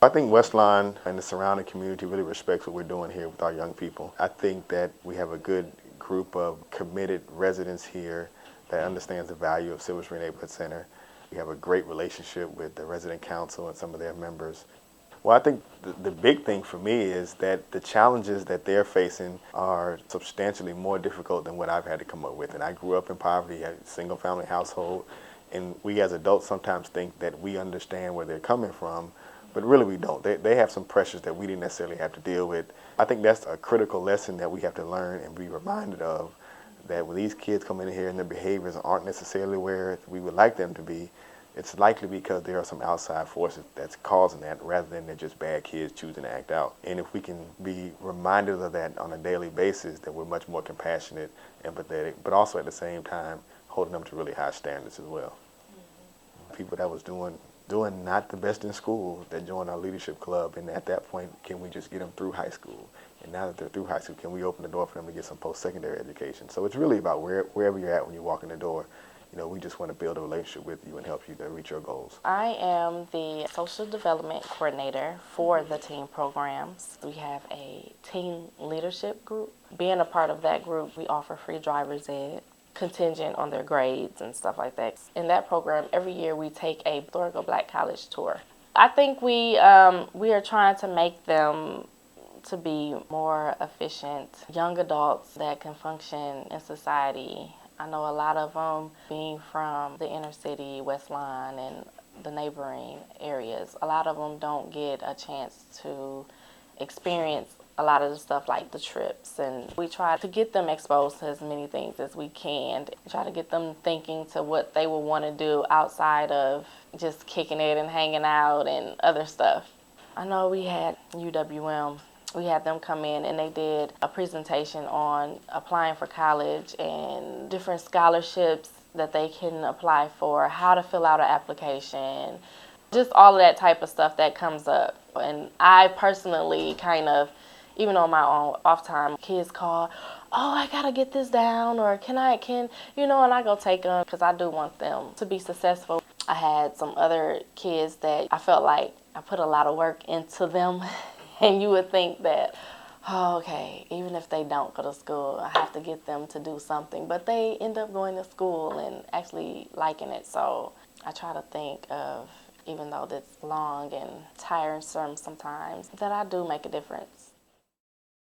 I think Westlawn and the surrounding community really respects what we're doing here with our young people. I think that we have a good group of committed residents here that understands the value of Silver Neighborhood Center. We have a great relationship with the resident council and some of their members. Well, I think the big thing for me is that the challenges that they're facing are substantially more difficult than what I've had to come up with. And I grew up in poverty, a single family household, and we as adults sometimes think that we understand where they're coming from, but really we don't. They have some pressures that we didn't necessarily have to deal with. I think that's a critical lesson that we have to learn and be reminded of, that when these kids come in here and their behaviors aren't necessarily where we would like them to be, it's likely because there are some outside forces that's causing that, rather than they're just bad kids choosing to act out. And if we can be reminded of that on a daily basis, that we're much more compassionate, empathetic, but also at the same time holding them to really high standards as well. People that was doing not the best in school that joined our leadership club, and at that point, can we just get them through high school? And now that they're through high school, can we open the door for them to get some post-secondary education? So it's really about wherever you're at when you walk in the door. You know, we just want to build a relationship with you and help you to reach your goals. I am the social development coordinator for the teen programs. We have a teen leadership group. Being a part of that group, we offer free driver's ed, contingent on their grades and stuff like that. In that program, every year we take a historical Black college tour. I think we are trying to make them to be more efficient young adults that can function in society. I know a lot of them, being from the inner city, Westlawn, and the neighboring areas, a lot of them don't get a chance to experience a lot of the stuff like the trips. And we try to get them exposed to as many things as we can, try to get them thinking to what they would want to do outside of just kicking it and hanging out and other stuff. I know we had UWM. We had them come in and they did a presentation on applying for college and different scholarships that they can apply for, how to fill out an application, just all of that type of stuff that comes up. And I personally kind of, even on my own off time, kids call, oh, I gotta get this down, or and I go take them because I do want them to be successful. I had some other kids that I felt like I put a lot of work into them. And you would think that, oh, okay, even if they don't go to school, I have to get them to do something. But they end up going to school and actually liking it. So I try to think of, even though it's long and tiresome sometimes, that I do make a difference.